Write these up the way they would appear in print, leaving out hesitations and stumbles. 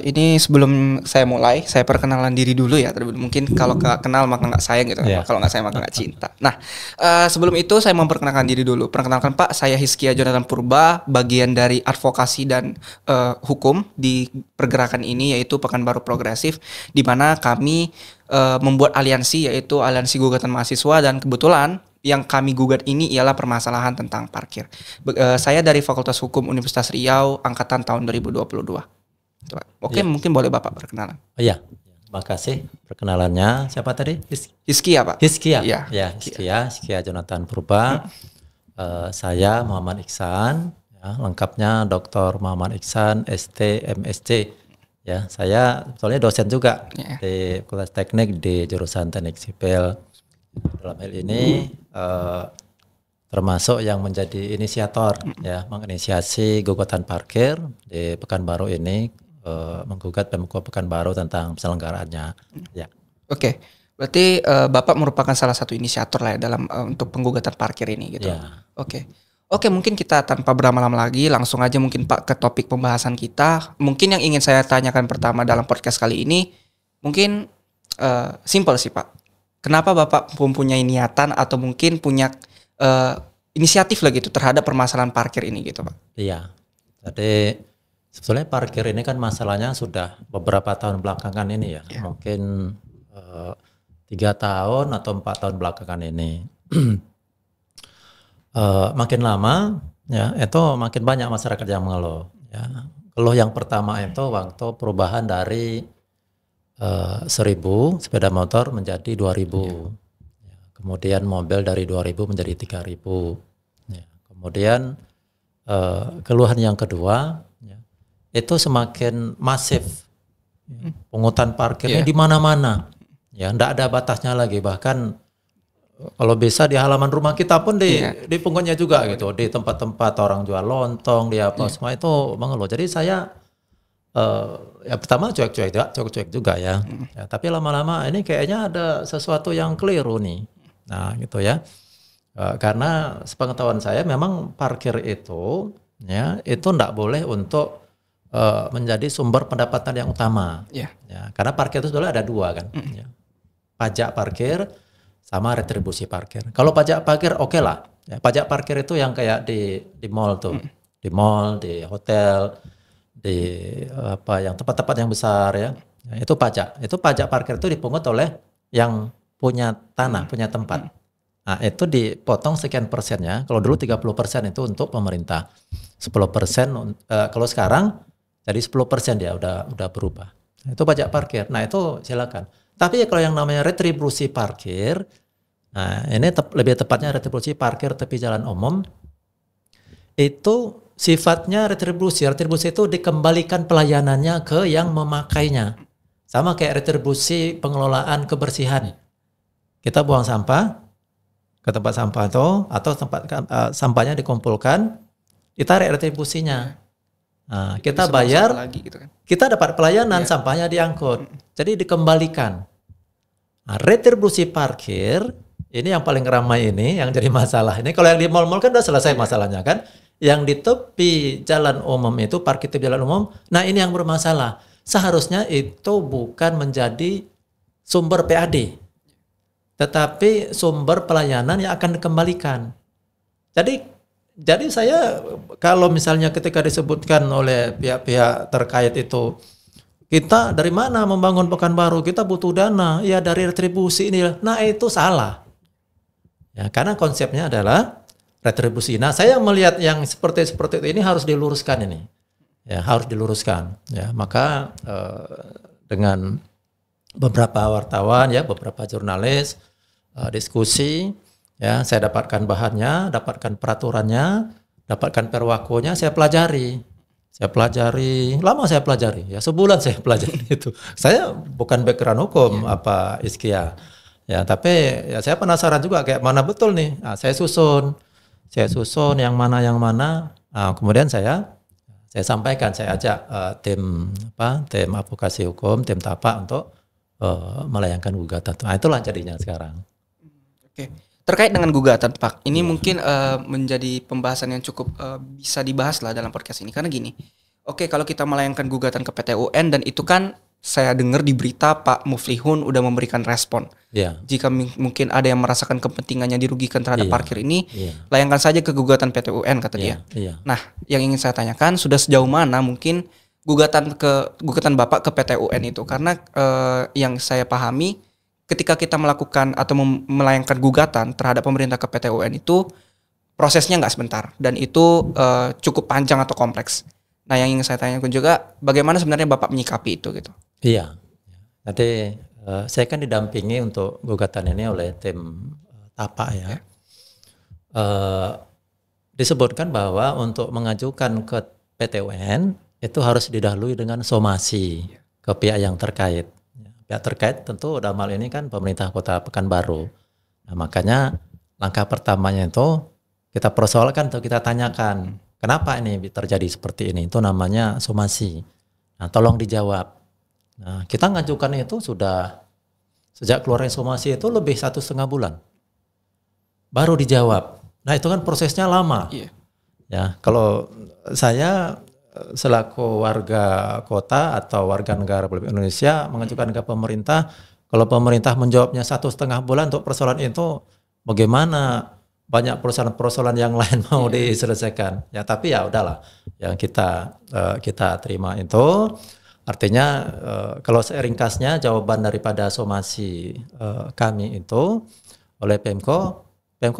Ini sebelum saya mulai, saya perkenalan diri dulu ya. Mungkin kalau nggak kenal maka nggak sayang gitu. Iya. Kalau nggak sayang maka nggak cinta. Nah, sebelum itu saya memperkenalkan diri dulu. Perkenalkan Pak, saya Hiskia Jonathan Purba, bagian dari advokasi dan hukum di pergerakan ini, yaitu Pekanbaru Progresif, di mana kami membuat aliansi, yaitu Aliansi Gugatan Mahasiswa, dan kebetulan yang kami gugat ini ialah permasalahan tentang parkir. Saya dari Fakultas Hukum Universitas Riau, angkatan tahun 2022. Oke, Ya. mungkin boleh Bapak perkenalan. Iya, makasih perkenalannya. Siapa tadi? Hiskia, Pak. Hiskia. Iya. Ya, Hiskia Jonathan Purba. Saya Muhammad Iksan. Ya, lengkapnya Dr. Muhammad Iksan, ST, MSc. Ya, saya soalnya dosen juga di Fakultas Teknik di jurusan Teknik Sipil. Dalam hal ini termasuk yang menjadi inisiator, ya, menginisiasi gugatan parkir di Pekanbaru ini, menggugat Pemko Pekanbaru tentang penyelenggaraannya. Ya. Oke, berarti Bapak merupakan salah satu inisiator lah ya dalam untuk penggugatan parkir ini gitu. Ya. Oke, mungkin kita tanpa berlama-lama lagi langsung aja mungkin Pak ke topik pembahasan kita. Mungkin yang ingin saya tanyakan pertama dalam podcast kali ini mungkin simple sih Pak. Kenapa Bapak mempunyai niatan atau mungkin punya inisiatif lah gitu terhadap permasalahan parkir ini gitu Pak? Iya. Jadi sebetulnya parkir ini kan masalahnya sudah beberapa tahun belakangan ini ya. Mungkin 3 tahun atau 4 tahun belakangan ini. Makin lama ya itu makin banyak masyarakat yang mengeluh. Ya. Keluh yang pertama itu waktu perubahan dari 1.000 sepeda motor menjadi 2.000. Ya, kemudian mobil dari 2.000 menjadi 3.000. Ya, kemudian keluhan yang kedua ya, itu semakin masif. Ya, pungutan parkirnya di mana-mana. Ya, enggak ada batasnya lagi, bahkan kalau bisa di halaman rumah kita pun di pungutnya juga gitu, di tempat-tempat orang jual lontong, di apa semua itu mengeluh. Jadi saya ya pertama cuek-cuek juga ya. Ya. Tapi lama-lama ini kayaknya ada sesuatu yang keliru nih. Nah gitu ya. Karena sepengetahuan saya memang parkir itu ya itu enggak boleh untuk menjadi sumber pendapatan yang utama. Ya, karena parkir itu sebenarnya ada 2 kan. Ya. Pajak parkir sama retribusi parkir. Kalau pajak parkir oke lah. Ya, pajak parkir itu yang kayak di mall tuh. Di mall, di hotel, di apa yang tempat-tempat yang besar ya. Itu pajak. Itu pajak parkir itu dipungut oleh yang punya tanah, punya tempat. Nah, itu dipotong sekian persennya. Kalau dulu 30% itu untuk pemerintah. 10% kalau sekarang jadi 10% dia udah berubah. Itu pajak parkir. Nah, itu silakan. Tapi kalau yang namanya retribusi parkir, nah ini lebih tepatnya retribusi parkir tepi jalan umum, itu sifatnya retribusi. Retribusi itu dikembalikan pelayanannya ke yang memakainya. Sama kayak retribusi pengelolaan kebersihan. Kita buang sampah ke tempat sampah itu, atau tempat sampahnya dikumpulkan, ditarik retribusinya. Nah, kita bayar, lagi gitu kan. kita dapat pelayanan, sampahnya diangkut. Jadi dikembalikan. Nah, retribusi parkir, ini yang paling ramai ini, yang jadi masalah. Ini kalau yang di mal-mal kan udah selesai masalahnya kan. Yang di tepi jalan umum itu, parkir tepi jalan umum, nah ini yang bermasalah. Seharusnya itu bukan menjadi sumber PAD, tetapi sumber pelayanan yang akan dikembalikan. Jadi saya kalau misalnya ketika disebutkan oleh pihak-pihak terkait itu, kita dari mana membangun Pekanbaru, kita butuh dana, ya dari retribusi ini. Nah itu salah. Ya, karena konsepnya adalah retribusi. Nah saya melihat yang seperti itu ini harus diluruskan ini. Ya harus diluruskan. Ya maka dengan beberapa wartawan ya, beberapa jurnalis diskusi, ya saya dapatkan bahannya, dapatkan peraturannya, dapatkan perwakunya, saya pelajari, lama saya pelajari, ya sebulan saya pelajari itu. Saya bukan background hukum apa Hiskia, ya tapi ya saya penasaran juga kayak mana betul nih. Nah, saya susun yang mana. Nah, kemudian saya sampaikan, saya ajak tim advokasi hukum, tim TAPA untuk melayangkan gugatan. Nah itulah jadinya sekarang. Oke. Terkait dengan gugatan Pak, ini mungkin menjadi pembahasan yang cukup bisa dibahas lah dalam podcast ini. Karena gini, Oke, kalau kita melayangkan gugatan ke PT UN dan itu kan saya dengar di berita Pak Muflihun udah memberikan respon. Iya, Jika mungkin ada yang merasakan kepentingannya dirugikan terhadap iya, parkir ini, iya, layangkan saja ke gugatan PT UN kata iya, dia. iya. Nah, yang ingin saya tanyakan sudah sejauh mana mungkin gugatan Bapak ke PT UN itu karena yang saya pahami ketika kita melakukan atau melayangkan gugatan terhadap pemerintah ke PT UN itu prosesnya nggak sebentar dan itu cukup panjang atau kompleks. Nah, yang ingin saya tanyakan juga bagaimana sebenarnya Bapak menyikapi itu gitu. Iya. Nanti saya kan didampingi untuk gugatan ini oleh tim TAPA ya. Disebutkan bahwa untuk mengajukan ke PT UN itu harus didahului dengan somasi ke pihak yang terkait. Pihak terkait tentu dalam hal ini kan pemerintah Kota Pekanbaru. Nah, makanya langkah pertamanya itu kita persoalkan atau kita tanyakan kenapa ini terjadi seperti ini. Itu namanya somasi. Nah, tolong dijawab. Nah, kita ngajukan itu sudah sejak keluarnya somasi itu lebih 1,5 bulan. Baru dijawab. Nah, itu kan prosesnya lama. Iya. Ya, kalau saya selaku warga kota atau warga negara Republik Indonesia mengajukan ke pemerintah, kalau pemerintah menjawabnya 1,5 bulan untuk persoalan itu, bagaimana banyak persoalan-persoalan yang lain mau diselesaikan? Ya, tapi ya udahlah, yang kita terima itu. Artinya kalau saya ringkasnya jawaban daripada somasi kami itu oleh Pemko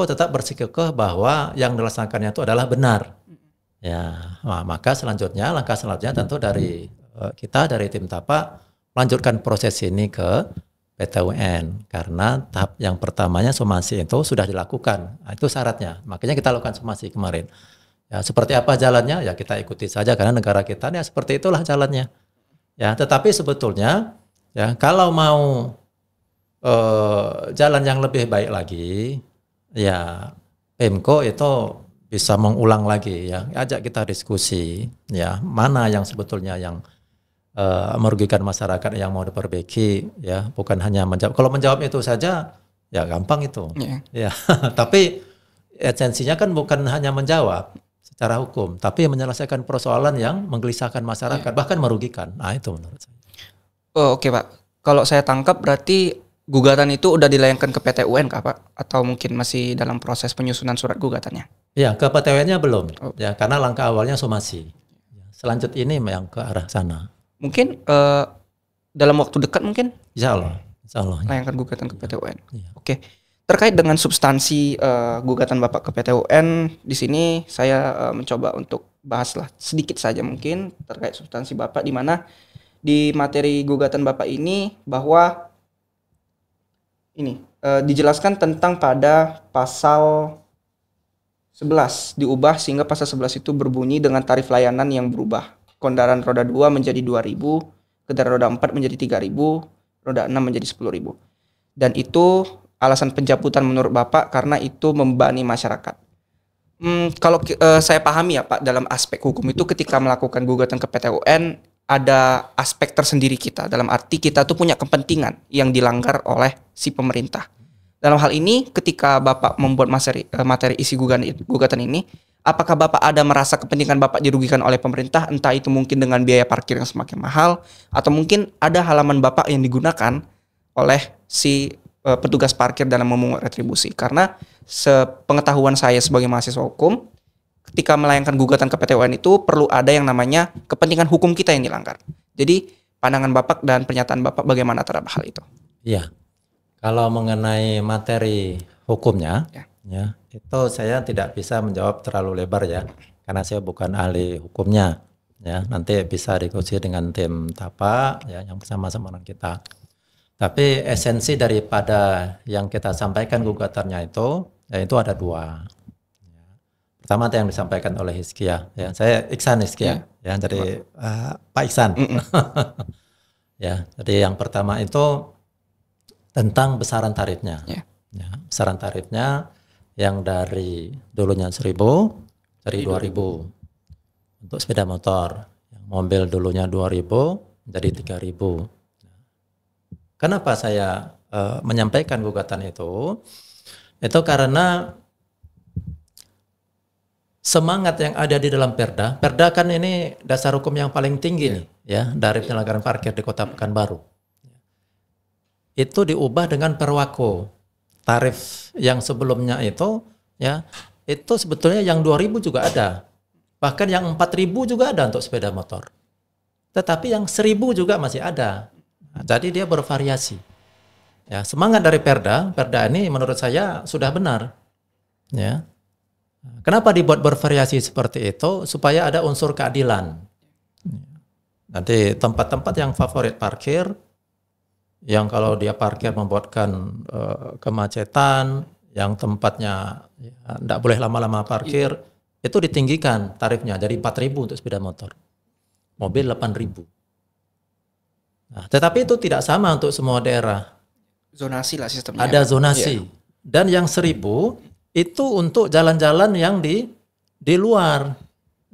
tetap bersikukuh bahwa yang dilaksanakannya itu adalah benar. Ya, maka langkah selanjutnya tentu dari kita dari tim TAPA melanjutkan proses ini ke PT UN karena tahap yang pertamanya somasi itu sudah dilakukan. Nah, itu syaratnya. Makanya kita lakukan somasi kemarin. Ya, seperti apa jalannya? Ya kita ikuti saja karena negara kita ya seperti itulah jalannya. Ya, tetapi sebetulnya ya kalau mau jalan yang lebih baik lagi, ya Pemko itu bisa mengulang lagi ya, ajak kita diskusi ya mana yang sebetulnya yang merugikan masyarakat yang mau diperbaiki ya, bukan hanya menjawab. Kalau menjawab itu saja ya gampang itu. Ya, tapi esensinya kan bukan hanya menjawab secara hukum, tapi menyelesaikan persoalan yang menggelisahkan masyarakat bahkan merugikan. Nah, itu menurut saya. Oh, oke, Pak. Kalau saya tangkap berarti gugatan itu udah dilayangkan ke PT UN kah, Pak? Atau mungkin masih dalam proses penyusunan surat gugatannya? Ya, ke PT UN-nya belum. Ya, karena langkah awalnya somasi. Selanjut ini yang ke arah sana. Mungkin dalam waktu dekat mungkin? Insya Allah. Insya Allah. Layangkan gugatan ke PT UN. Ya. Oke. Terkait dengan substansi gugatan Bapak ke PT UN, di sini saya mencoba untuk bahaslah sedikit saja mungkin terkait substansi Bapak, di mana di materi gugatan Bapak ini bahwa ini dijelaskan tentang pada pasal 11 diubah sehingga pasal 11 itu berbunyi dengan tarif layanan yang berubah. Kendaraan roda 2 menjadi 2.000, kendaraan roda 4 menjadi 3.000, roda 6 menjadi 10.000. Dan itu alasan pencabutan menurut Bapak karena itu membebani masyarakat. Kalau saya pahami ya Pak, dalam aspek hukum itu ketika melakukan gugatan ke PT UN ada aspek tersendiri kita. Dalam arti kita tuh punya kepentingan yang dilanggar oleh si pemerintah. Dalam hal ini ketika Bapak membuat materi isi gugatan ini, apakah Bapak ada merasa kepentingan Bapak dirugikan oleh pemerintah, entah itu mungkin dengan biaya parkir yang semakin mahal, atau mungkin ada halaman Bapak yang digunakan oleh si petugas parkir dalam memungut retribusi? Karena sepengetahuan saya sebagai mahasiswa hukum, ketika melayangkan gugatan ke PT UN itu perlu ada yang namanya kepentingan hukum kita yang dilanggar. Jadi pandangan Bapak dan pernyataan Bapak bagaimana terhadap hal itu? Iya. Kalau mengenai materi hukumnya, ya, itu saya tidak bisa menjawab terlalu lebar ya, karena saya bukan ahli hukumnya. Ya, nanti bisa diskusi dengan tim TAPA ya, yang bersama-sama dengan kita. Tapi esensi daripada yang kita sampaikan gugatannya itu, ya itu ada dua. Ya. Pertama yang disampaikan oleh Hizkia, ya saya Iksan Hizkia, ya dari Pak Iksan. Ya, jadi yang pertama itu tentang besaran tarifnya. Ya, besaran tarifnya yang dari dulunya 1.000 jadi 2.000 untuk sepeda motor, yang mobil dulunya 2.000 jadi 3.000. Kenapa saya menyampaikan gugatan itu? Itu karena semangat yang ada di dalam Perda. Perda kan ini dasar hukum yang paling tinggi nih ya dari penyelenggaraan parkir di Kota Pekanbaru. Itu diubah dengan Perwako. Tarif yang sebelumnya itu ya itu sebetulnya yang 2.000 juga ada. Bahkan yang 4.000 juga ada untuk sepeda motor. Tetapi yang 1.000 juga masih ada. Nah, jadi dia bervariasi. Ya, semangat dari Perda ini menurut saya sudah benar. Ya. Kenapa dibuat bervariasi seperti itu? Supaya ada unsur keadilan. Nanti tempat-tempat yang favorit parkir, yang kalau dia parkir membuatkan kemacetan, yang tempatnya tidak boleh lama-lama parkir, itu ditinggikan tarifnya jadi 4.000 untuk sepeda motor, mobil 8.000. Nah, tetapi itu tidak sama untuk semua daerah. Zonasi lah sistemnya. Ada zonasi. Dan yang 1.000 itu untuk jalan-jalan yang di luar,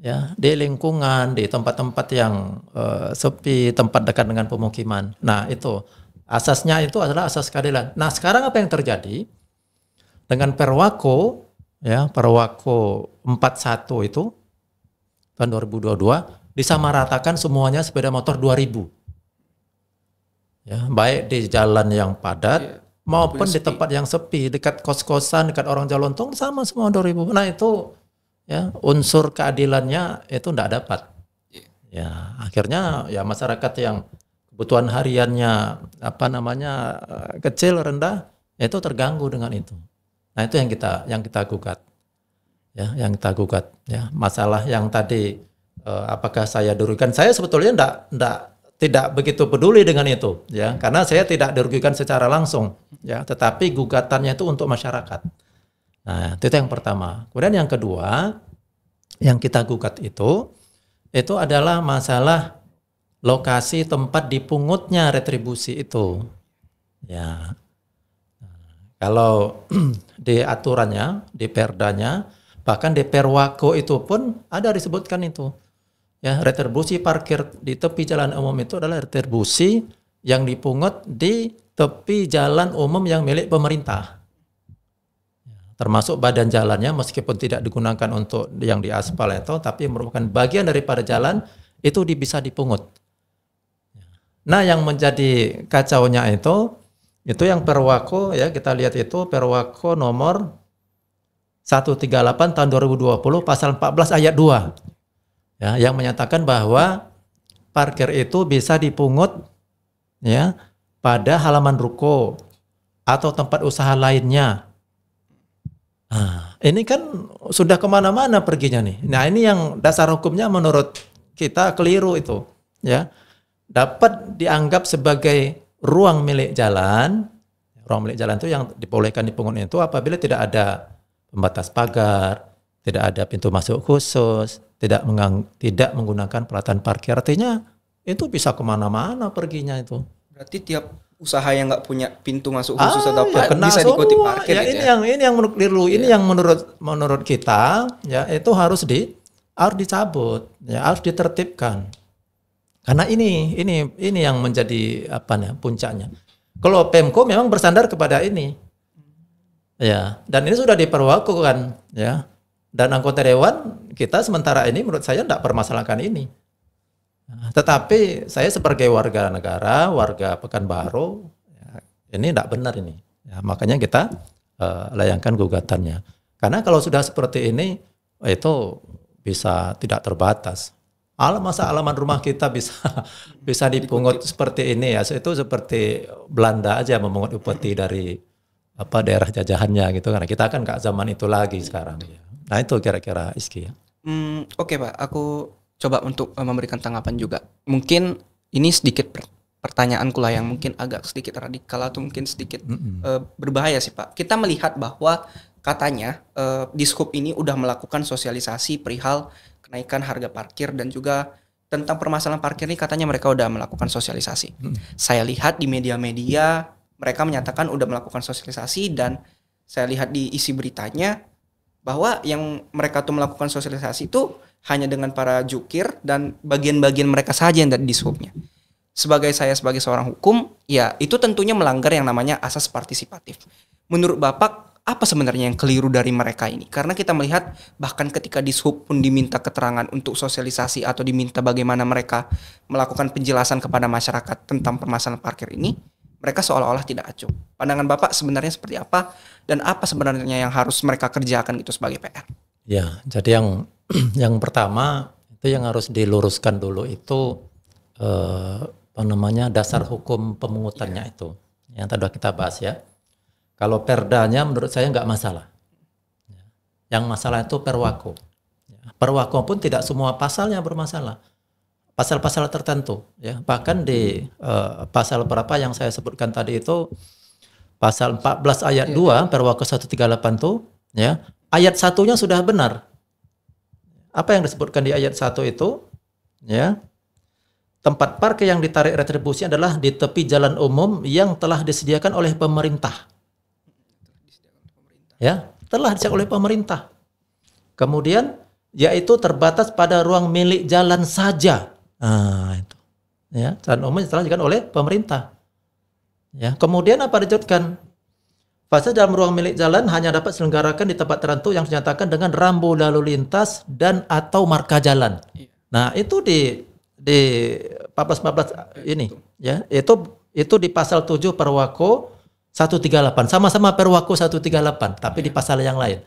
ya, di lingkungan, di tempat-tempat yang sepi, tempat dekat dengan pemukiman. Nah, itu asasnya itu adalah asas keadilan. Nah, sekarang apa yang terjadi dengan Perwako, ya, Perwako 41 itu tahun 2022 disamaratakan semuanya sepeda motor 2.000. Ya, baik di jalan yang padat maupun di tempat yang sepi, dekat kos-kosan, dekat orang jalontong sama semua 2.000. Nah, itu ya unsur keadilannya itu tidak dapat. Ya, akhirnya ya masyarakat yang kebutuhan hariannya kecil, rendah, itu terganggu dengan itu. Nah, itu yang kita gugat. Ya, yang kita gugat ya. Masalah yang tadi apakah saya dirugikan? Saya sebetulnya tidak begitu peduli dengan itu, ya, karena saya tidak dirugikan secara langsung, ya, tetapi gugatannya itu untuk masyarakat. Nah, itu yang pertama. Kemudian yang kedua, yang kita gugat itu adalah masalah lokasi tempat dipungutnya retribusi itu, ya. Kalau di aturannya, di perdanya, bahkan di Perwako itu pun ada disebutkan itu. Ya, retribusi parkir di tepi jalan umum itu adalah retribusi yang dipungut di tepi jalan umum yang milik pemerintah. Termasuk badan jalannya meskipun tidak digunakan untuk yang di aspal itu, tapi merupakan bagian daripada jalan itu bisa dipungut. Nah, yang menjadi kacaunya itu yang Perwako, ya, kita lihat itu Perwako nomor 138 tahun 2020 pasal 14 ayat 2. Ya, yang menyatakan bahwa parkir itu bisa dipungut, ya, pada halaman ruko atau tempat usaha lainnya. Nah, ini kan sudah kemana-mana perginya nih. Nah, ini yang dasar hukumnya menurut kita keliru itu, ya. Dapat dianggap sebagai ruang milik jalan. Ruang milik jalan itu yang dibolehkan dipungut itu apabila tidak ada pembatas pagar, tidak ada pintu masuk khusus, tidak menggunakan peralatan parkir. Artinya itu bisa kemana-mana perginya itu. Berarti tiap usaha yang nggak punya pintu masuk khusus atau apa bisa diikuti parkir. Ya, ini yang menurut keliru. Ini yang menurut kita ya itu harus dicabut, ya, harus ditertibkan. Karena ini yang menjadi puncaknya. Kalau Pemko memang bersandar kepada ini. Ya, dan ini sudah diperlakukan, ya. Dan anggota dewan kita sementara ini menurut saya tidak permasalahkan ini. Nah, tetapi saya sebagai warga negara, warga Pekanbaru, ya, ini tidak benar ini. Ya, makanya kita layangkan gugatannya. Karena kalau sudah seperti ini, itu bisa tidak terbatas. Masa alamat rumah kita bisa dipungut seperti ini, ya. Itu seperti Belanda aja memungut upeti dari daerah jajahannya gitu. Karena kita kan nggak zaman itu lagi sekarang. Ya. Nah, itu kira-kira Iski, ya. Oke, Pak, aku coba untuk memberikan tanggapan juga. Mungkin ini sedikit pertanyaanku lah yang mungkin agak sedikit radikal atau mungkin sedikit berbahaya sih, Pak. Kita melihat bahwa katanya Dishub ini udah melakukan sosialisasi perihal kenaikan harga parkir dan juga tentang permasalahan parkir ini katanya mereka udah melakukan sosialisasi. Saya lihat di media-media mereka menyatakan udah melakukan sosialisasi dan saya lihat di isi beritanya bahwa yang mereka tuh melakukan sosialisasi itu hanya dengan para jukir dan bagian-bagian mereka saja yang ada di Dishubnya. Sebagai seorang hukum, ya itu tentunya melanggar yang namanya asas partisipatif. Menurut Bapak, Apa sebenarnya yang keliru dari mereka ini? Karena kita melihat bahkan ketika Dishub pun diminta keterangan untuk sosialisasi atau diminta bagaimana mereka melakukan penjelasan kepada masyarakat tentang permasalahan parkir ini, mereka seolah-olah tidak acuh. Pandangan Bapak sebenarnya seperti apa dan apa sebenarnya yang harus mereka kerjakan gitu sebagai PR? Ya, jadi yang pertama itu yang harus diluruskan dulu itu dasar hukum pemungutannya itu. Yang tadi kita bahas ya. Kalau perdanya menurut saya nggak masalah. Yang masalah itu perwako. Perwako pun tidak semua pasalnya bermasalah. Pasal-pasal tertentu. Ya. Bahkan di pasal berapa yang saya sebutkan tadi itu, pasal 14 ayat 2, Perwako 138 itu, ya, ayat 1-nya sudah benar. Apa yang disebutkan di ayat 1 itu? Ya, tempat parkir yang ditarik retribusi adalah di tepi jalan umum yang telah disediakan oleh pemerintah. Ya, telah disediakan oleh pemerintah. Kemudian yaitu terbatas pada ruang milik jalan saja. Nah, itu. Ya, jalan umum telah disediakan oleh pemerintah. Ya, kemudian apa disebutkan? Fase dalam ruang milik jalan hanya dapat diselenggarakan di tempat tertentu yang dinyatakan dengan rambu lalu lintas dan atau marka jalan. Nah, itu di 14 ini ya, itu di pasal 7 Perwako 138, sama-sama Perwako 138 tapi di pasal yang lain.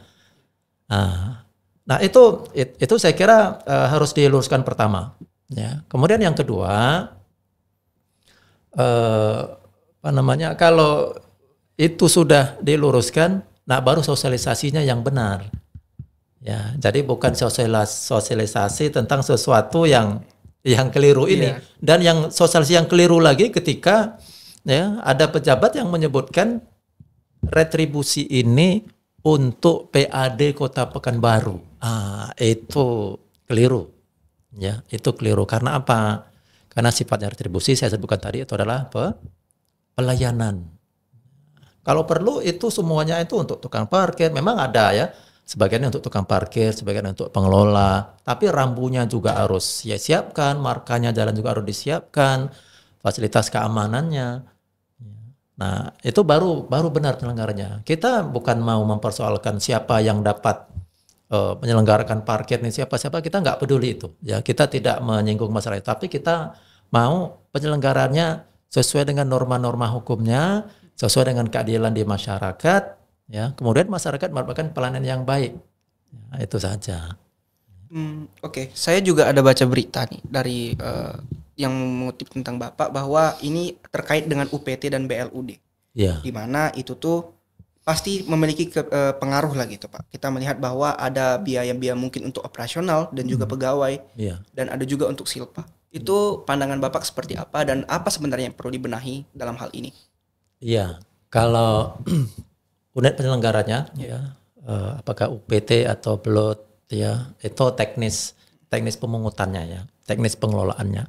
Nah, itu saya kira harus diluruskan pertama ya. Kemudian yang kedua kalau itu sudah diluruskan, nah baru sosialisasinya yang benar. Ya, jadi bukan sosialisasi tentang sesuatu yang keliru ini. Dan yang sosialisasi yang keliru lagi ketika ya ada pejabat yang menyebutkan retribusi ini untuk PAD Kota Pekanbaru. Itu keliru. Ya, itu keliru. Karena apa? Karena sifatnya retribusi saya sebutkan tadi itu adalah pelayanan. Kalau perlu itu semuanya itu untuk tukang parkir. Memang ada ya. Sebagian untuk tukang parkir, sebagian untuk pengelola. Tapi rambunya juga harus siapkan, markanya jalan juga harus disiapkan, fasilitas keamanannya. Nah, itu baru benar penyelenggaranya. Kita bukan mau mempersoalkan siapa yang dapat menyelenggarakan parkir ini siapa-siapa, kita nggak peduli itu. Ya, kita tidak menyinggung masalah itu, tapi kita mau penyelenggarannya sesuai dengan norma-norma hukumnya, sesuai dengan keadilan di masyarakat. Ya, kemudian masyarakat mendapatkan pelayanan yang baik. Ya, itu saja. Oke. Saya juga ada baca berita nih dari yang mengutip tentang Bapak bahwa ini terkait dengan UPT dan BLUD. Ya. Di mana itu tuh pasti memiliki pengaruh lah gitu Pak. Kita melihat bahwa ada biaya-biaya mungkin untuk operasional dan juga pegawai. Ya. Dan ada juga untuk silpa. Itu pandangan Bapak seperti apa dan apa sebenarnya yang perlu dibenahi dalam hal ini? Iya, kalau unit penyelenggaranya ya, apakah UPT atau BLUD ya, itu teknis pemungutannya ya, teknis pengelolaannya.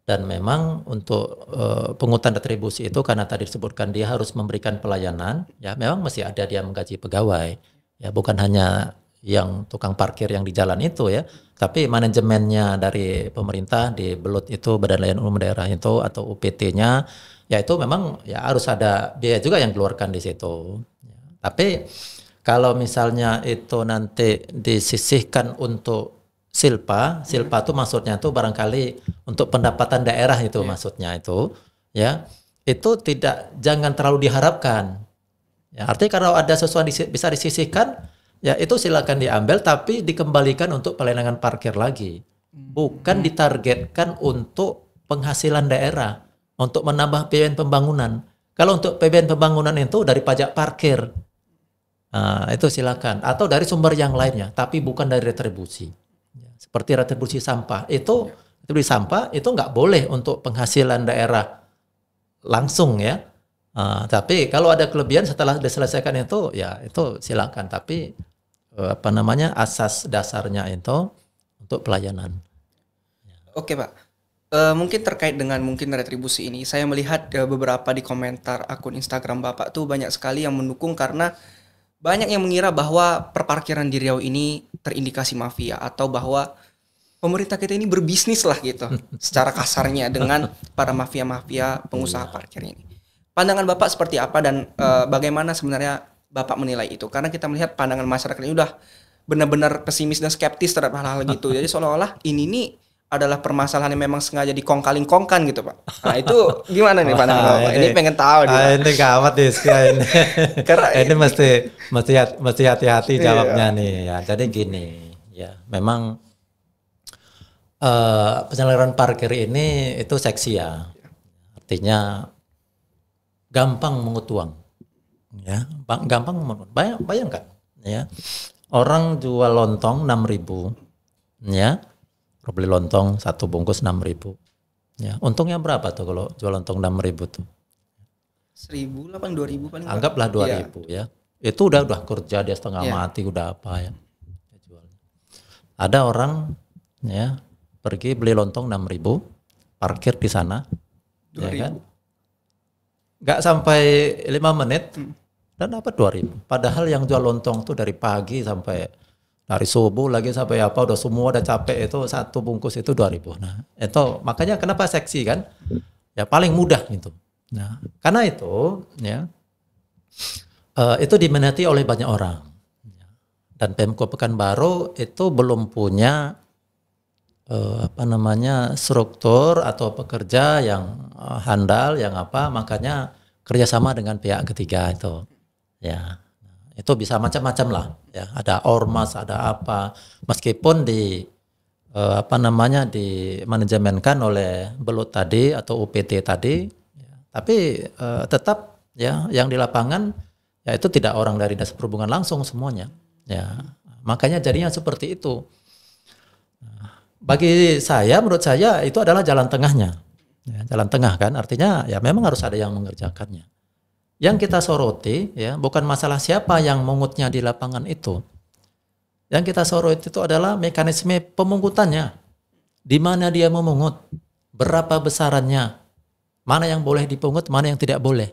Dan memang untuk pungutan retribusi itu karena tadi disebutkan dia harus memberikan pelayanan, ya memang masih ada dia menggaji pegawai. Ya bukan hanya yang tukang parkir yang di jalan itu ya, tapi manajemennya dari pemerintah di BLUD itu Badan Layanan Umum Daerah itu atau UPT-nya, ya itu memang ya harus ada biaya juga yang dikeluarkan di situ. Ya, tapi kalau misalnya itu nanti disisihkan untuk silpa itu maksudnya itu barangkali untuk pendapatan daerah itu maksudnya itu, ya itu jangan terlalu diharapkan. Ya, artinya kalau ada sesuatu bisa disisihkan, ya itu silakan diambil tapi dikembalikan untuk pelayanan parkir lagi. Bukan ditargetkan untuk penghasilan daerah, untuk menambah PBN pembangunan. Kalau untuk PBN pembangunan itu dari pajak parkir, itu silakan. Atau dari sumber yang lainnya, tapi bukan dari retribusi. Seperti retribusi sampah, retribusi sampah itu nggak boleh untuk penghasilan daerah langsung ya. Tapi kalau ada kelebihan setelah diselesaikan itu, ya itu silakan. Tapi asas dasarnya itu untuk pelayanan. Oke Pak, mungkin terkait dengan retribusi ini, saya melihat beberapa di komentar akun Instagram Bapak tuh banyak sekali yang mendukung karena banyak yang mengira bahwa perparkiran di Riau ini terindikasi mafia atau bahwa pemerintah kita ini berbisnis lah gitu, secara kasarnya dengan para mafia-mafia pengusaha parkir ini. Pandangan Bapak seperti apa dan bagaimana sebenarnya Bapak menilai itu? Karena kita melihat pandangan masyarakat ini udah benar-benar pesimis dan skeptis terhadap hal-hal gitu. Jadi seolah-olah ini nih adalah permasalahan yang memang sengaja dikongkal-kongkan gitu, Pak. Nah itu gimana nih pandangan Bapak? Ini pengen tahu nih, Pak. Ini gawat nih ini. Karena ini mesti hati-hati jawabnya nih ya. Jadi gini, ya memang penyelenggaraan parkir ini itu seksi ya. Artinya gampang mengut uang. Ya, gampang mengut. Bayangkan ya. Orang jual lontong 6.000 ya. Beli lontong satu bungkus 6.000. Ya, untungnya berapa tuh kalau jual lontong 6.000 tuh? 1.000 lah, 2.000 paling. Anggaplah 2.000 ya. Itu udah kerja dia setengah mati, udah apa ya. Ada orang ya pergi beli lontong 6.000, parkir di sana. 2.000. Ya kan? Gak sampai 5 menit dan dapat 2.000. Padahal yang jual lontong tuh dari pagi sampai dari subuh lagi sampai apa udah semua udah capek, itu satu bungkus itu 2.000. Nah, itu makanya kenapa seksi kan? Ya paling mudah gitu. Nah, karena itu ya itu diminati oleh banyak orang. Dan Pemko Pekanbaru itu belum punya struktur atau pekerja yang handal, yang apa, makanya kerjasama dengan pihak ketiga itu. Ya. Itu bisa macam-macam lah, ya. Ada ormas, ada apa, meskipun di dimanajemenkan oleh Belut tadi atau UPT tadi, ya. Tapi tetap ya yang di lapangan ya itu tidak orang dari Dinas Perhubungan langsung semuanya, ya. Makanya jadinya seperti itu. Bagi saya, menurut saya itu adalah jalan tengahnya, ya, jalan tengah kan, artinya ya memang harus ada yang mengerjakannya. Yang kita soroti ya bukan masalah siapa yang mengutnya di lapangan itu. Yang kita soroti itu adalah mekanisme pemungutannya. Di mana dia memungut, berapa besarannya, mana yang boleh dipungut, mana yang tidak boleh.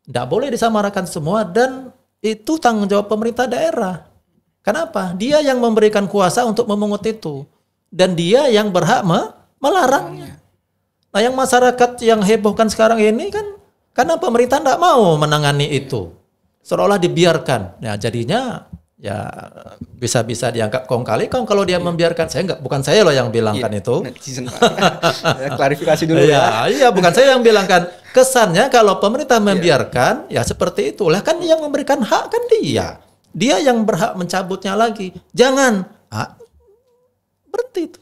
Tidak boleh disamaratakan semua dan itu tanggung jawab pemerintah daerah. Kenapa? Dia yang memberikan kuasa untuk memungut itu dan dia yang berhak melarangnya. Nah, yang masyarakat yang hebohkan sekarang ini kan karena pemerintah tidak mau menangani itu, seolah-olah dibiarkan. Ya jadinya ya bisa-bisa dianggap kong kali kong kalau dia membiarkan. Bukan saya loh yang bilangkan itu. Klarifikasi dulu ya. Iya, bukan saya yang bilangkan. Kesannya kalau pemerintah membiarkan ya seperti itulah, kan yang memberikan hak kan dia. Dia yang berhak mencabutnya lagi. Jangan berhenti itu.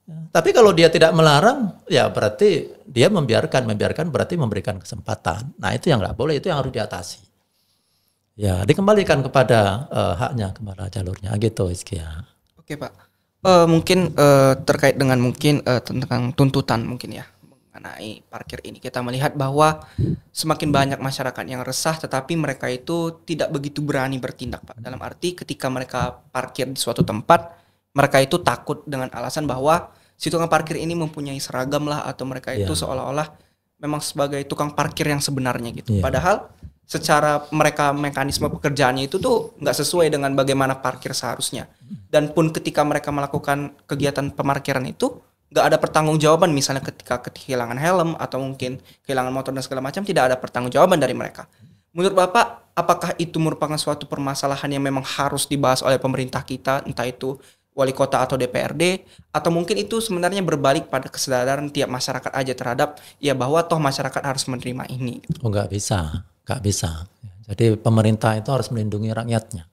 Tapi kalau dia tidak melarang, ya berarti dia membiarkan berarti memberikan kesempatan. Nah itu yang nggak boleh, itu yang harus diatasi. Ya dikembalikan kepada haknya, kepada jalurnya gitu, Iskia. Oke Pak, mungkin terkait dengan mungkin tentang tuntutan mungkin ya mengenai parkir ini, kita melihat bahwa semakin banyak masyarakat yang resah, tetapi mereka itu tidak begitu berani bertindak Pak. Dalam arti ketika mereka parkir di suatu tempat, mereka itu takut dengan alasan bahwa si tukang parkir ini mempunyai seragam lah, atau mereka itu seolah-olah memang sebagai tukang parkir yang sebenarnya gitu. Padahal secara mereka mekanisme pekerjaannya itu tuh nggak sesuai dengan bagaimana parkir seharusnya. Dan pun ketika mereka melakukan kegiatan pemarkiran itu nggak ada pertanggungjawaban, misalnya ketika kehilangan helm atau mungkin kehilangan motor dan segala macam, tidak ada pertanggungjawaban dari mereka. Menurut Bapak, apakah itu merupakan suatu permasalahan yang memang harus dibahas oleh pemerintah kita, entah itu wali kota atau DPRD, atau mungkin itu sebenarnya berbalik pada kesadaran tiap masyarakat aja terhadap ya bahwa toh masyarakat harus menerima ini? Oh nggak bisa. Jadi pemerintah itu harus melindungi rakyatnya.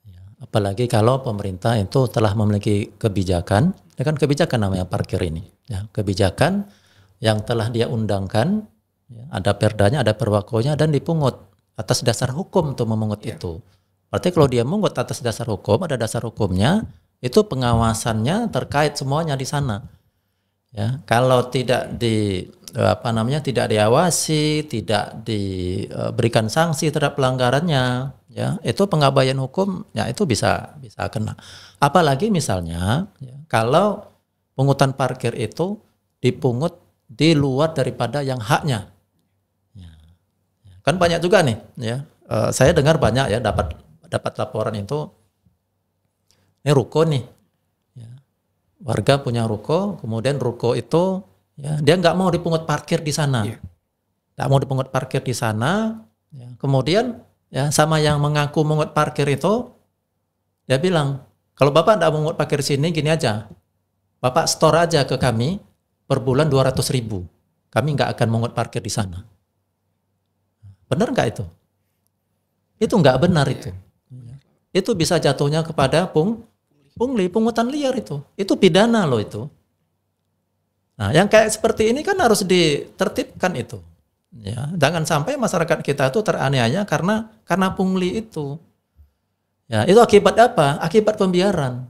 Ya, apalagi kalau pemerintah itu telah memiliki kebijakan, ya kan kebijakan namanya parkir ini. Ya, kebijakan yang telah dia undangkan, ya, ada perdanya, ada perwakonya dan dipungut atas dasar hukum untuk memungut itu. Berarti kalau dia mungut atas dasar hukum, ada dasar hukumnya, itu pengawasannya terkait semuanya di sana. Ya, kalau tidak tidak diawasi, tidak diberikan sanksi terhadap pelanggarannya, ya, itu pengabaian hukum, ya itu bisa kena. Apalagi misalnya ya, kalau pungutan parkir itu dipungut di luar daripada yang haknya. Ya. Kan banyak juga nih, ya. Saya dengar banyak ya dapat laporan itu, ini ruko nih, ya. Warga punya ruko, kemudian ruko itu ya, dia nggak mau dipungut parkir di sana, nggak mau dipungut parkir di sana, ya. Kemudian ya, sama yang mengaku mengut parkir itu, dia bilang, kalau Bapak tidak mengut parkir sini, gini aja, Bapak store aja ke kami per bulan 200.000. Kami nggak akan mengut parkir di sana. Benar nggak itu? Itu nggak benar itu. Itu bisa jatuhnya kepada pungli, pungutan liar itu. Itu pidana loh itu. Nah, yang kayak seperti ini kan harus ditertibkan itu. Ya, jangan sampai masyarakat kita itu teraniaya karena pungli itu. Ya, itu akibat apa? Akibat pembiaran.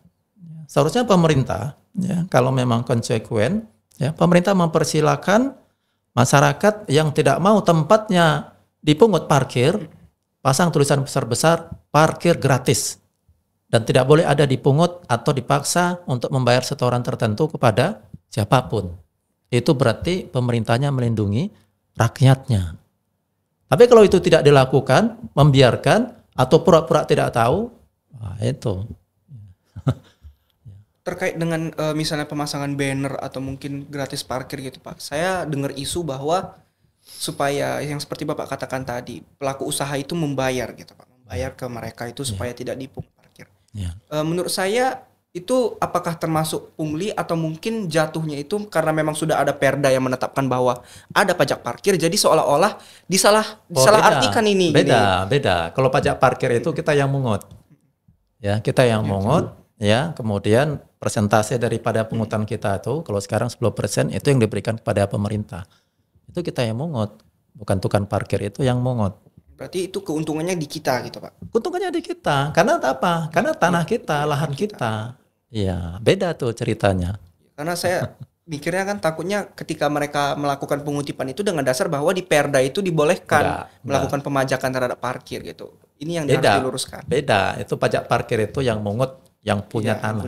Seharusnya pemerintah, ya, kalau memang konsekuen, ya, pemerintah mempersilakan masyarakat yang tidak mau tempatnya dipungut parkir, pasang tulisan besar-besar parkir gratis dan tidak boleh ada dipungut atau dipaksa untuk membayar setoran tertentu kepada siapapun. Itu berarti pemerintahnya melindungi rakyatnya. Tapi kalau itu tidak dilakukan, membiarkan atau pura-pura tidak tahu, nah itu. Terkait dengan misalnya pemasangan banner atau mungkin gratis parkir gitu Pak, saya dengar isu bahwa supaya yang seperti Bapak katakan tadi, pelaku usaha itu membayar gitu Pak, membayar ke mereka itu supaya tidak dipungut parkir. Menurut saya itu apakah termasuk pungli atau mungkin jatuhnya itu karena memang sudah ada perda yang menetapkan bahwa ada pajak parkir, jadi seolah-olah disalahartikan ini. Beda. Kalau pajak parkir itu kita yang mungut, ya kita yang mungut, ya kemudian persentase daripada pungutan kita itu, kalau sekarang 10% itu yang diberikan kepada pemerintah. Itu kita yang mungut, bukan tukang parkir itu yang mungut. Berarti itu keuntungannya di kita gitu Pak? Keuntungannya di kita, karena apa? Karena tanah kita, lahan kita. Iya, beda tuh ceritanya. Karena saya mikirnya kan takutnya ketika mereka melakukan pengutipan itu dengan dasar bahwa di perda itu dibolehkan melakukan pemajakan terhadap parkir gitu. Ini yang harus diluruskan. Beda, itu pajak parkir itu yang mungut yang punya tanah.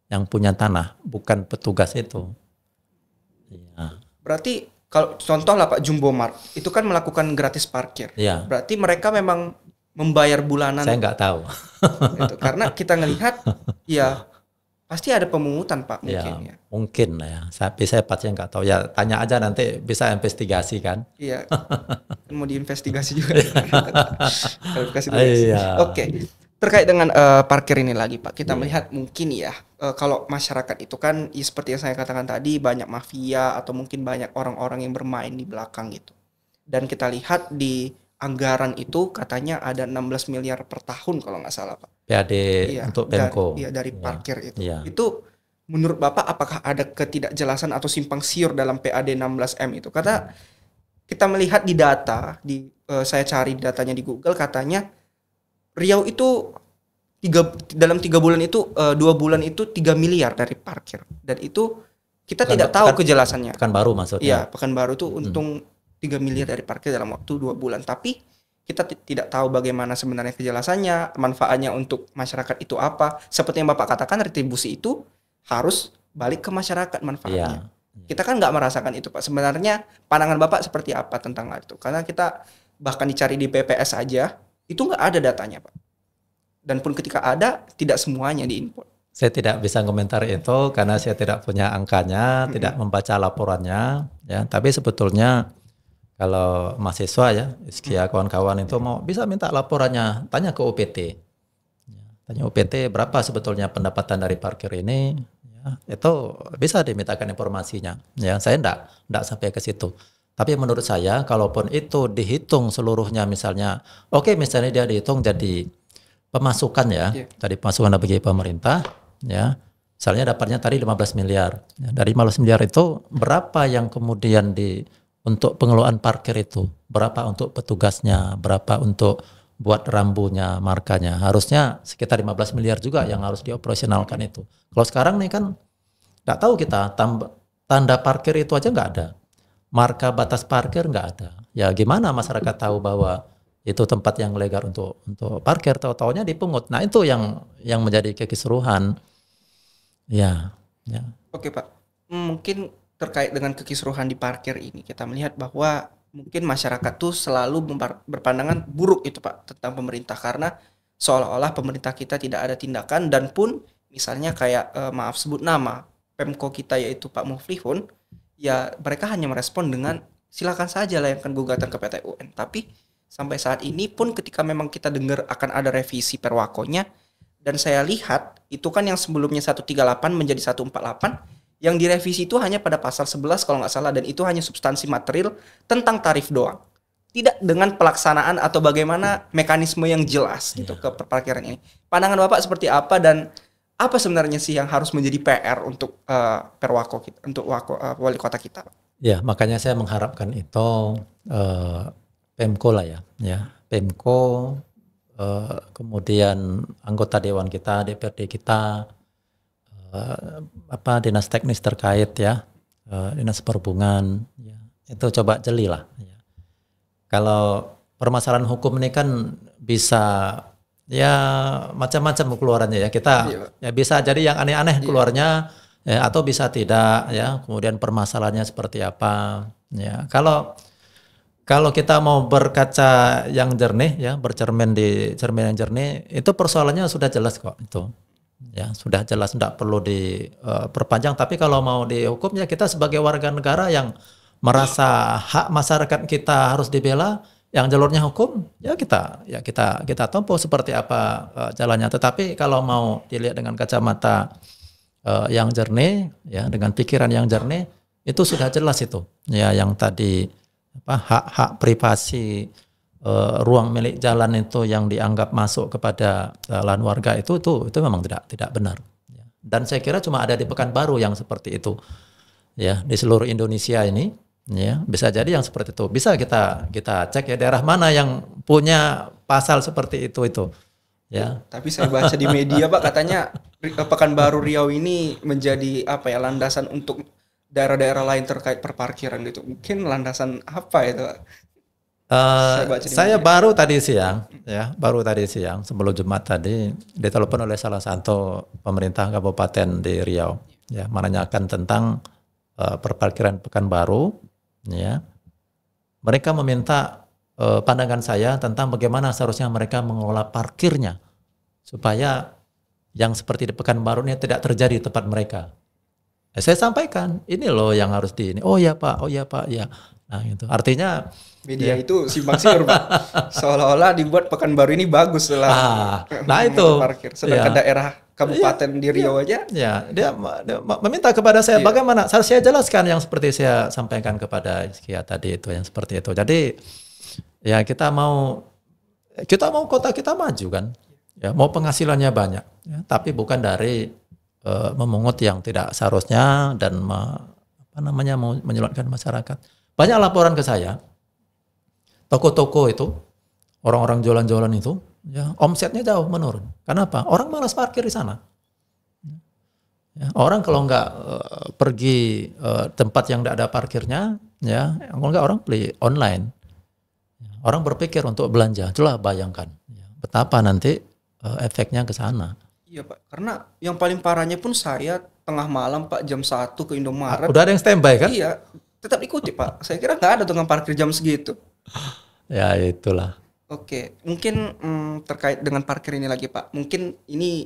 Yang punya tanah, bukan petugas itu. Iya. Berarti kalau contoh lah Pak Jumbomart, itu kan melakukan gratis parkir. Iya. Berarti mereka memang membayar bulanan. Saya nggak tahu. Gitu. Karena kita ngelihat, ya pasti ada pemungutan Pak mungkin ya. Mungkin lah ya. Tapi saya pasti nggak tahu. Ya tanya aja nanti bisa investigasi kan. Iya. Mau diinvestigasi juga. Oke. Terkait dengan parkir ini lagi Pak, kita melihat mungkin ya kalau masyarakat itu kan ya, seperti yang saya katakan tadi banyak mafia atau mungkin banyak orang-orang yang bermain di belakang gitu. Dan kita lihat di anggaran itu katanya ada 16 miliar per tahun kalau nggak salah Pak. PAD untuk Pemko. Iya dari parkir itu. Iya. Itu menurut Bapak apakah ada ketidakjelasan atau simpang siur dalam PAD 16M itu? Karena kita melihat di data, saya cari datanya di Google katanya Riau itu dalam 3 bulan itu 2 bulan itu 3 miliar dari parkir dan itu kita tidak tahu kejelasannya. Pekanbaru maksudnya. Iya, Pekanbaru itu untung 3 miliar dari parkir dalam waktu 2 bulan. Tapi kita tidak tahu bagaimana sebenarnya kejelasannya, manfaatnya untuk masyarakat itu apa. Seperti yang Bapak katakan, retribusi itu harus balik ke masyarakat manfaatnya. Iya. Kita kan nggak merasakan itu Pak. Sebenarnya pandangan Bapak seperti apa tentang itu? Karena kita bahkan dicari di BPS aja, itu nggak ada datanya Pak. Dan pun ketika ada, tidak semuanya diinput. Saya tidak bisa komentar itu karena saya tidak punya angkanya, tidak membaca laporannya. Ya, tapi sebetulnya kalau mahasiswa ya, Iskia kawan-kawan itu mau bisa minta laporannya, tanya ke UPT. Tanya UPT berapa sebetulnya pendapatan dari parkir ini. Ya, itu bisa dimintakan informasinya. Ya, saya enggak sampai ke situ. Tapi menurut saya, kalaupun itu dihitung seluruhnya misalnya, misalnya dia dihitung jadi pemasukan ya, dari pemasukan bagi pemerintah, ya, misalnya dapatnya tadi 15 miliar. Ya, dari 15 miliar itu berapa yang kemudian untuk pengelolaan parkir itu, berapa untuk petugasnya, berapa untuk buat rambunya, markanya. Harusnya sekitar 15 miliar juga yang harus dioperasionalkan itu. Kalau sekarang nih kan nggak tahu kita, tanda parkir itu aja nggak ada. Marka batas parkir nggak ada. Ya gimana masyarakat tahu bahwa itu tempat yang legal untuk parkir, tahu-taunya dipungut. Nah itu yang menjadi kekisruhan. Ya. Oke Pak, mungkin terkait dengan kekisruhan di parkir ini kita melihat bahwa mungkin masyarakat tuh selalu berpandangan buruk itu Pak tentang pemerintah karena seolah-olah pemerintah kita tidak ada tindakan dan pun misalnya kayak maaf sebut nama Pemko kita yaitu Pak Muflihun. Ya mereka hanya merespon dengan silakan saja layangkan gugatan ke PT UN. Tapi sampai saat ini pun ketika memang kita dengar akan ada revisi perwakonya, dan saya lihat itu kan yang sebelumnya 138 menjadi 148, yang direvisi itu hanya pada pasal 11 kalau nggak salah, dan itu hanya substansi material tentang tarif doang. Tidak dengan pelaksanaan atau bagaimana mekanisme yang jelas gitu ke perparkiran ini. Pandangan Bapak seperti apa, dan apa sebenarnya sih yang harus menjadi PR untuk perwako kita, untuk wali kota kita? Ya, makanya saya mengharapkan itu Pemko lah ya Pemko, kemudian anggota dewan kita, DPRD kita, dinas teknis terkait dinas perhubungan, itu coba jeli lah. Ya. Kalau permasalahan hukum ini kan bisa macam-macam keluarannya ya. Kita bisa jadi yang aneh-aneh keluarnya, atau bisa tidak ya. Kemudian permasalahannya seperti apa ya. Kalau kita mau berkaca yang jernih ya, bercermin di cermin yang jernih, itu persoalannya sudah jelas kok itu. Ya, sudah jelas, tidak perlu diperpanjang. Tapi kalau mau dihukum ya, kita sebagai warga negara yang merasa hak masyarakat kita harus dibela, yang jalurnya hukum ya kita tempuh seperti apa jalannya. Tetapi kalau mau dilihat dengan kacamata yang jernih ya, dengan pikiran yang jernih, itu sudah jelas itu ya, yang tadi hak privasi, ruang milik jalan itu yang dianggap masuk kepada lahan warga itu memang tidak benar. Dan saya kira cuma ada di Pekanbaru yang seperti itu ya, di seluruh Indonesia ini. Ya, bisa jadi yang seperti itu. Bisa kita cek ya, daerah mana yang punya pasal seperti itu ya. Tapi saya baca di media Pak, katanya Pekanbaru Riau ini menjadi landasan untuk daerah-daerah lain terkait perparkiran gitu. Mungkin landasan apa itu? Saya baru tadi siang sebelum Jumat tadi ditelepon oleh salah satu pemerintah kabupaten di Riau ya, menanyakan tentang perparkiran Pekanbaru. Ya, mereka meminta pandangan saya tentang bagaimana seharusnya mereka mengelola parkirnya supaya yang seperti di Pekanbaru ini tidak terjadi di tempat mereka. Saya sampaikan, ini loh yang harus oh ya Pak, ya. Nah itu artinya media itu simpang siur Pak, seolah-olah dibuat Pekanbaru ini bagus lah. Nah itu parkir. Sedangkan daerah kabupaten di Riau aja. Ya, dia meminta kepada saya bagaimana. Saya jelaskan yang seperti saya sampaikan kepada Hiskia tadi itu, yang seperti itu. Jadi ya kita mau kota kita maju kan. Ya, mau penghasilannya banyak, ya, tapi bukan dari memungut yang tidak seharusnya dan mau menyulitkan masyarakat. Banyak laporan ke saya. Toko-toko itu, orang-orang jualan-jualan itu, ya, omsetnya jauh menurun. Kenapa? Orang malas parkir di sana. Ya, orang kalau nggak pergi tempat yang tidak ada parkirnya, ya, kalau nggak orang beli online. Orang berpikir untuk belanja. Coba bayangkan, ya, betapa nanti efeknya ke sana. Iya Pak, karena yang paling parahnya pun saya tengah malam Pak, jam 1 ke Indomaret. Udah ada yang standby kan? Iya, tetap ikuti Pak. Saya kira nggak ada tukang parkir jam segitu. Ya itulah. Oke, mungkin terkait dengan parkir ini lagi Pak. Mungkin ini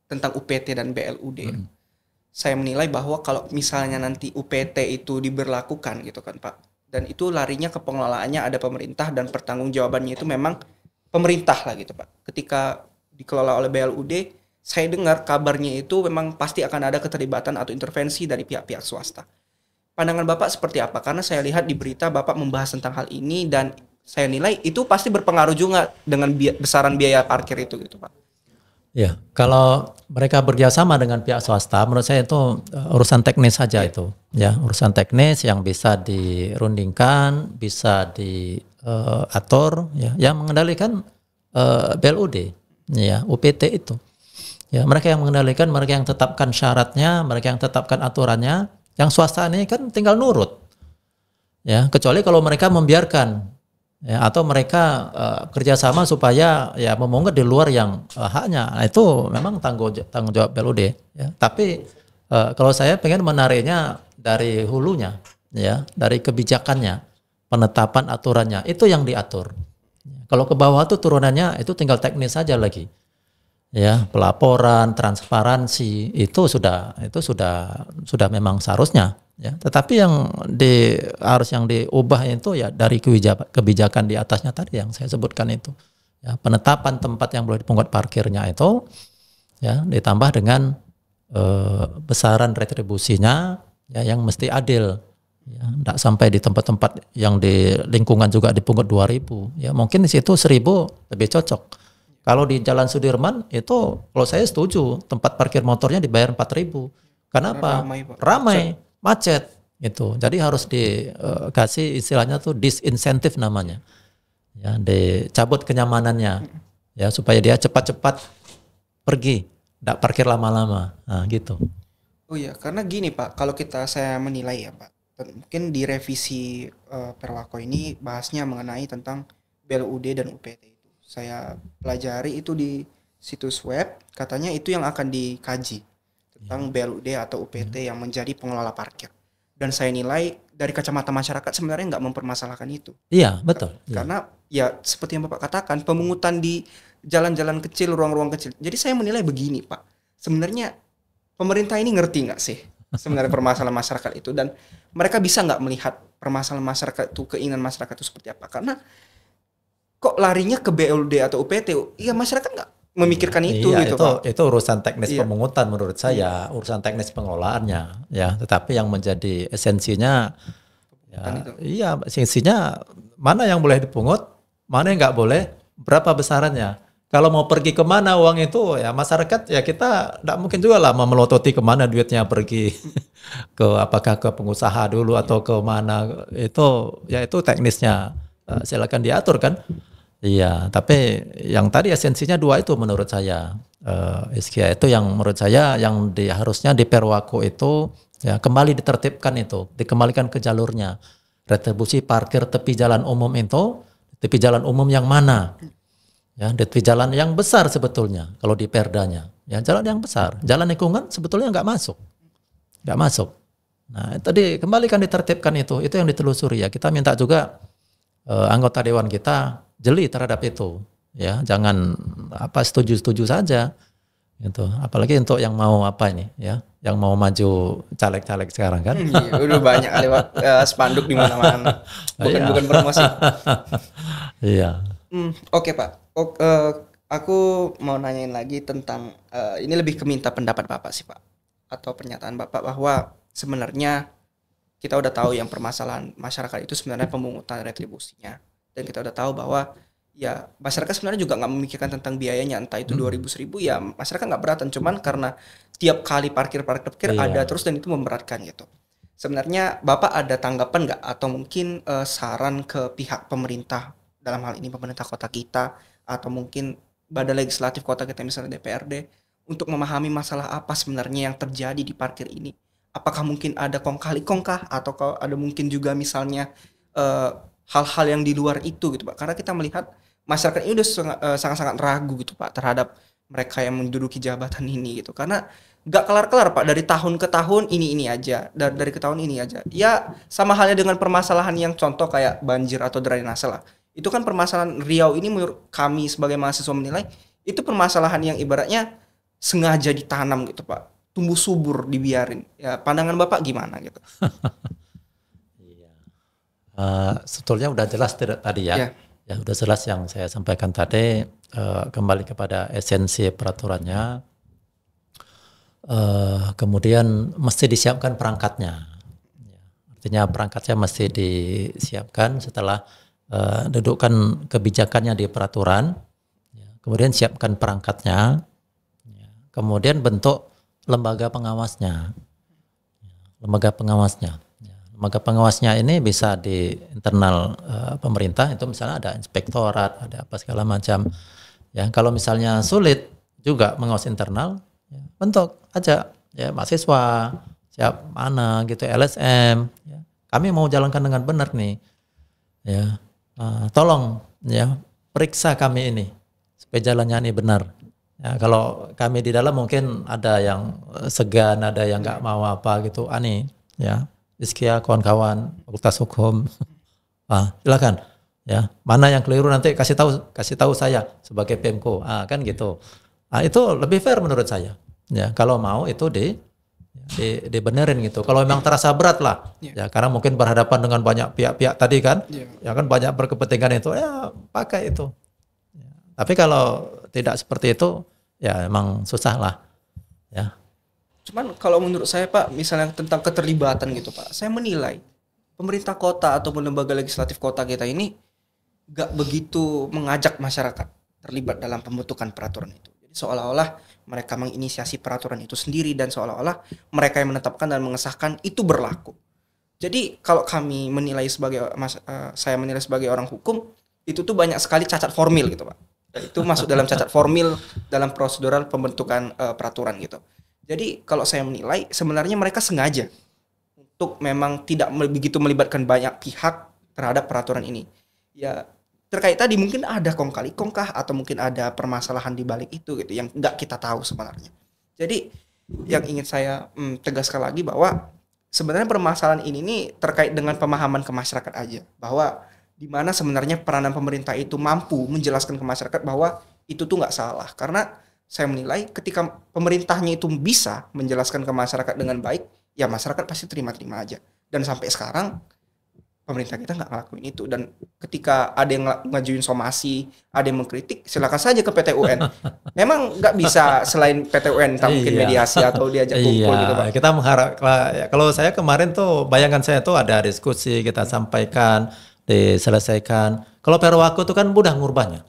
tentang UPT dan BLUD. Saya menilai bahwa kalau misalnya nanti UPT itu diberlakukan gitu kan Pak, dan itu larinya ke pengelolaannya ada pemerintah dan pertanggungjawabannya itu memang pemerintah lah gitu Pak. Ketika dikelola oleh BLUD, saya dengar kabarnya itu memang pasti akan ada keterlibatan atau intervensi dari pihak-pihak swasta. Pandangan Bapak seperti apa? Karena saya lihat di berita Bapak membahas tentang hal ini, dan saya nilai itu pasti berpengaruh juga dengan besaran biaya parkir itu gitu Pak. Ya, kalau mereka bekerjasama dengan pihak swasta, menurut saya itu urusan teknis saja itu. Ya, urusan teknis yang bisa dirundingkan, bisa diatur, ya, yang mengendalikan BLUD, ya, UPT itu. Ya, mereka yang mengendalikan, mereka yang tetapkan syaratnya, mereka yang tetapkan aturannya. Yang swasta ini kan tinggal nurut, ya, kecuali kalau mereka membiarkan, ya, atau mereka kerjasama supaya ya memungut di luar yang haknya. Nah, itu memang tanggung jawab BLUD. Ya. Tapi kalau saya pengen menariknya dari hulunya, ya, dari kebijakannya, penetapan aturannya, itu yang diatur. Kalau ke bawah tuh turunannya itu tinggal teknis saja lagi. Ya, pelaporan, transparansi itu sudah memang seharusnya ya. Tetapi yang harus yang diubah itu ya dari kebijakan di atasnya tadi yang saya sebutkan itu. Ya, penetapan tempat yang boleh dipungut parkirnya itu ya ditambah dengan besaran retribusinya ya yang mesti adil. Ya, enggak sampai di tempat-tempat yang di lingkungan juga dipungut 2.000. Ya, mungkin di situ 1.000 lebih cocok. Kalau di Jalan Sudirman itu kalau saya setuju tempat parkir motornya dibayar 4.000. Kenapa? Ramai, Pak. Ramai, macet gitu. Jadi harus dikasih istilahnya tuh disinsentif namanya. Ya, dicabut kenyamanannya. Ya, supaya dia cepat-cepat pergi, enggak parkir lama-lama. Nah, gitu. Oh iya, karena gini Pak, kalau saya menilai ya Pak, mungkin di revisi Perwako ini bahasnya mengenai tentang BLUD dan UPT itu. Saya pelajari itu di situs web, katanya itu yang akan dikaji tentang BLUD atau UPT yang menjadi pengelola parkir. Dan saya nilai dari kacamata masyarakat sebenarnya nggak mempermasalahkan itu. Iya, betul. Karena ya seperti yang Bapak katakan, pemungutan di jalan-jalan kecil, ruang-ruang kecil. Jadi saya menilai begini Pak, sebenarnya pemerintah ini ngerti nggak sih sebenarnya permasalahan masyarakat itu, dan mereka bisa nggak melihat permasalahan masyarakat itu, keinginan masyarakat itu seperti apa? Karena kok larinya ke BLUD atau UPT? Ya masyarakat nggak memikirkan itu iya, gitu Pak. Itu urusan teknis Iya. pemungutan menurut saya, urusan teknis pengelolaannya ya. Tetapi yang menjadi esensinya ya, iya, esensinya mana yang boleh dipungut, mana yang nggak boleh, berapa besarannya. Kalau mau pergi kemana uang itu ya masyarakat ya kita tidak mungkin juga lah memelototi kemana duitnya pergi apakah ke pengusaha dulu atau ke mana, itu ya itu teknisnya silakan diatur kan. Iya, tapi yang tadi esensinya dua itu menurut saya Iskia, itu yang menurut saya yang harusnya di Perwako itu ya kembali ditertibkan, itu dikembalikan ke jalurnya. Retribusi parkir tepi jalan umum itu tepi jalan umum yang mana? Ya, di jalan yang besar sebetulnya kalau di perdanya. Ya, jalan yang besar, jalan lingkungan sebetulnya nggak masuk. Nah, tadi kembalikan ditertibkan itu yang ditelusuri ya. Kita minta juga anggota dewan kita jeli terhadap itu. Ya, jangan setuju-setuju saja. Gitu. Apalagi untuk yang mau yang mau maju caleg-caleg sekarang kan. Iya, udah banyak kali Pak, spanduk di mana-mana. Bukan promosi. Iya. Oke Pak. Aku mau nanyain lagi tentang ini lebih ke minta pendapat Bapak sih Pak, atau pernyataan Bapak bahwa sebenarnya kita udah tahu yang permasalahan masyarakat itu sebenarnya pemungutan retribusinya, dan kita udah tahu bahwa ya masyarakat sebenarnya juga nggak memikirkan tentang biayanya, entah itu 2.000 1.000 ya masyarakat nggak beratan, cuman karena tiap kali parkir ada terus dan itu memberatkan gitu. Sebenarnya Bapak ada tanggapan nggak atau mungkin saran ke pihak pemerintah, dalam hal ini pemerintah kota kita atau mungkin badan legislatif kota kita misalnya DPRD, untuk memahami masalah apa sebenarnya yang terjadi di parkir ini? Apakah mungkin ada kong kali kongkah, atau ada mungkin juga misalnya hal-hal yang di luar itu gitu Pak? Karena kita melihat masyarakat ini udah sangat-sangat ragu gitu Pak terhadap mereka yang menduduki jabatan ini gitu, karena nggak kelar-kelar Pak, dari tahun ke tahun ini aja, dari ke tahun ini aja. Ya sama halnya dengan permasalahan yang contoh kayak banjir atau drainase lah. Itu kan permasalahan Riau ini menurut kami sebagai mahasiswa menilai itu permasalahan yang ibaratnya sengaja ditanam gitu Pak, tumbuh subur dibiarin. Ya pandangan Bapak gimana gitu? Sebetulnya udah jelas tadi ya. Ya udah jelas yang saya sampaikan tadi, kembali kepada esensi peraturannya. Kemudian mesti disiapkan perangkatnya. Artinya perangkatnya mesti disiapkan setelah dudukkan kebijakannya di peraturan, kemudian siapkan perangkatnya, kemudian bentuk lembaga pengawasnya. Lembaga pengawasnya ini bisa di internal pemerintah, itu misalnya ada inspektorat, ada apa segala macam. Ya, kalau misalnya sulit juga mengawas internal, bentuk aja ya mahasiswa siap mana gitu, LSM. Ya. Kami mau jalankan dengan benar nih. Ya. Tolong ya periksa kami ini supaya jalannya ini benar. Ya, kalau kami di dalam mungkin ada yang segan, ada yang nggak mau apa gitu, ani ya Iskia kawan-kawan fakultas hukum, silakan ya mana yang keliru nanti kasih tahu saya sebagai PMKO, kan gitu. Itu lebih fair menurut saya. Ya kalau mau itu dibenerin gitu. Kalau memang terasa berat lah, ya karena mungkin berhadapan dengan banyak pihak-pihak tadi kan, ya kan banyak berkepentingan itu, ya pakai itu. Ya. Tapi kalau tidak seperti itu, ya emang susah lah, ya. Cuman kalau menurut saya Pak, misalnya tentang keterlibatan gitu Pak, saya menilai pemerintah kota ataupun lembaga legislatif kota kita ini gak begitu mengajak masyarakat terlibat dalam pembentukan peraturan itu. Jadi seolah-olah mereka menginisiasi peraturan itu sendiri dan seolah-olah mereka yang menetapkan dan mengesahkan itu berlaku. Jadi kalau kami menilai saya menilai sebagai orang hukum, itu tuh banyak sekali cacat formil gitu Pak. Dan itu masuk dalam cacat formil dalam prosedural pembentukan peraturan gitu. Jadi kalau saya menilai sebenarnya mereka sengaja untuk memang tidak begitu melibatkan banyak pihak terhadap peraturan ini. Ya terkait tadi mungkin ada kong kali kongkah atau mungkin ada permasalahan di balik itu gitu yang nggak kita tahu sebenarnya. Jadi yang ingin saya tegaskan lagi bahwa sebenarnya permasalahan ini nih terkait dengan pemahaman ke masyarakat aja, bahwa di mana sebenarnya peranan pemerintah itu mampu menjelaskan ke masyarakat bahwa itu tuh nggak salah. Karena saya menilai ketika pemerintahnya itu bisa menjelaskan ke masyarakat dengan baik, ya masyarakat pasti terima-terima aja. Dan sampai sekarang pemerintah kita nggak ngelakuin itu. Dan ketika ada yang ngajuin somasi, ada yang mengkritik, silakan saja ke PT UN. Memang nggak bisa selain PT UN, entah mungkin mediasi atau diajak kumpul gitu Pak. Kita mengharap, kalau saya kemarin tuh bayangan saya tuh ada diskusi, kita sampaikan, diselesaikan. Kalau Perwako itu kan mudah ngubahnya.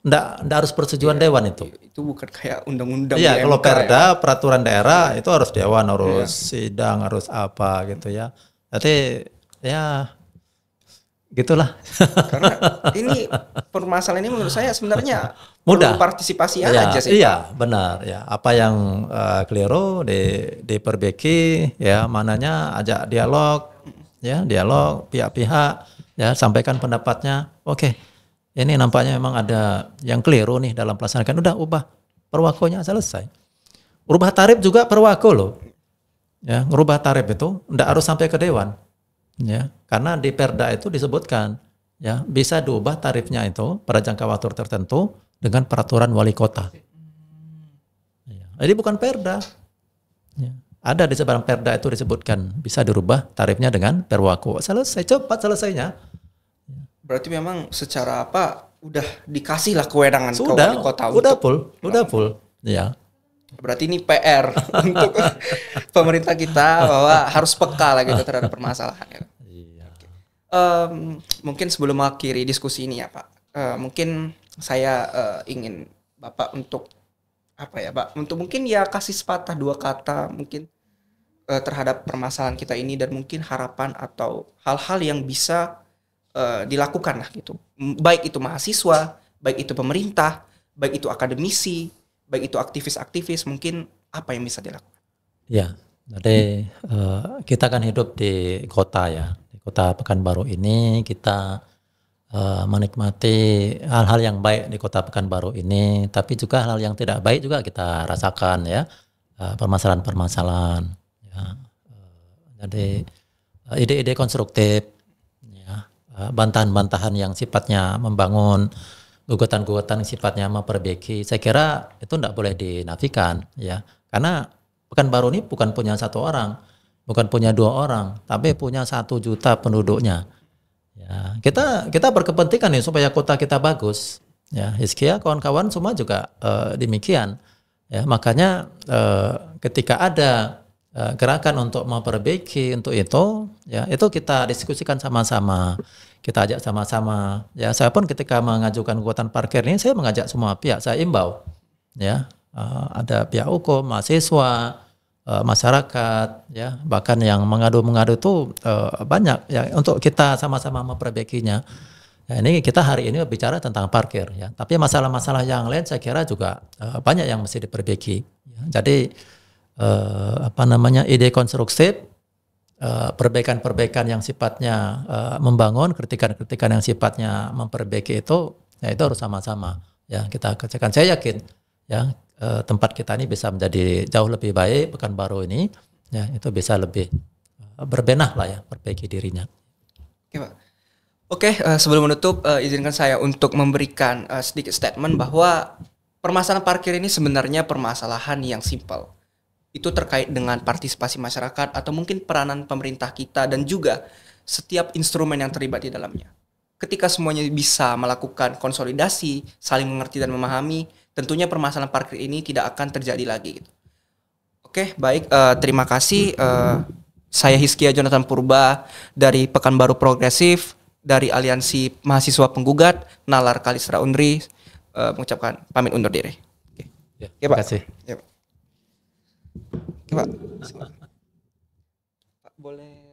Nggak harus persetujuan dewan itu. Itu bukan kayak undang-undang. Iya, kalau Perda, peraturan daerah itu harus dewan, harus sidang, harus apa gitu ya. Jadi ya gitulah. Karena ini permasalahan ini menurut saya sebenarnya mudah partisipasi aja sih. Iya, benar ya. Apa yang keliru diperbaiki ya, mananya ajak dialog ya, dialog pihak-pihak ya, sampaikan pendapatnya. Oke. Ini nampaknya memang ada yang keliru nih dalam pelaksanaan. Udah ubah perwakonya selesai. Ubah tarif juga perwako loh. Ya, ngerubah tarif itu enggak harus sampai ke dewan. Ya, karena di Perda itu disebutkan ya, bisa diubah tarifnya itu pada jangka waktu tertentu dengan peraturan wali kota. Ya, jadi bukan Perda. Ya, ada di seberang Perda itu disebutkan bisa dirubah tarifnya dengan perwako. Selesai, cepat selesainya. Berarti memang secara apa udah dikasih lah kewenangan ke wali kota udah full. Ya. Berarti ini PR untuk pemerintah kita bahwa harus peka lah gitu terhadap permasalahan. Iya. Mungkin sebelum mengakhiri diskusi ini ya Pak, mungkin saya ingin Bapak untuk apa ya Pak, untuk mungkin ya kasih sepatah dua kata mungkin terhadap permasalahan kita ini dan mungkin harapan atau hal-hal yang bisa dilakukan lah gitu. Baik itu mahasiswa, baik itu pemerintah, baik itu akademisi, baik itu aktivis-aktivis, mungkin apa yang bisa dilakukan? Ya, jadi kita kan hidup di kota ya, di kota Pekanbaru ini kita menikmati hal-hal yang baik di kota Pekanbaru ini, tapi juga hal yang tidak baik juga kita rasakan ya, permasalahan-permasalahan. Ya. Jadi ide-ide konstruktif, ya, bantahan-bantahan yang sifatnya membangun, gugatan-gugatan yang sifatnya memperbaiki, saya kira itu tidak boleh dinafikan ya, karena Pekanbaru ini bukan punya satu orang, bukan punya dua orang, tapi punya 1 juta penduduknya. Ya, kita berkepentingan nih supaya kota kita bagus. Ya, Hizkia, kawan-kawan semua juga demikian. Ya, makanya ketika ada gerakan untuk memperbaiki untuk itu, ya itu kita diskusikan sama-sama, kita ajak sama-sama. Ya, saya pun ketika mengajukan gugatan parkir ini, saya mengajak semua pihak, saya imbau. Ya, ada pihak hukum, mahasiswa, masyarakat, ya bahkan yang mengadu-mengadu itu banyak ya, untuk kita sama-sama memperbaikinya. Ya, ini kita hari ini bicara tentang parkir ya, tapi masalah-masalah yang lain saya kira juga banyak yang mesti diperbaiki. Ya, jadi ide konstruktif, perbaikan-perbaikan yang sifatnya membangun, kritikan-kritikan yang sifatnya memperbaiki itu, ya itu harus sama-sama. Ya kita kerjakan. Saya yakin ya tempat kita ini bisa menjadi jauh lebih baik, Pekanbaru ini, ya itu bisa lebih berbenah lah ya, perbaiki dirinya. Oke Pak. Oke, sebelum menutup, izinkan saya untuk memberikan sedikit statement bahwa permasalahan parkir ini sebenarnya permasalahan yang simpel. itu terkait dengan partisipasi masyarakat atau mungkin peranan pemerintah kita dan juga setiap instrumen yang terlibat di dalamnya. Ketika semuanya bisa melakukan konsolidasi, saling mengerti dan memahami, tentunya permasalahan parkir ini tidak akan terjadi lagi gitu. Oke, baik. Terima kasih. Saya Hiskia Jonathan Purba dari Pekanbaru Progresif, dari Aliansi Mahasiswa Penggugat, Nalar Kalistra Unri, mengucapkan pamit undur diri. Oke, Ya, Oke, Pak. terima kasih. Ya, Pak. Oke, Pak. Pak, boleh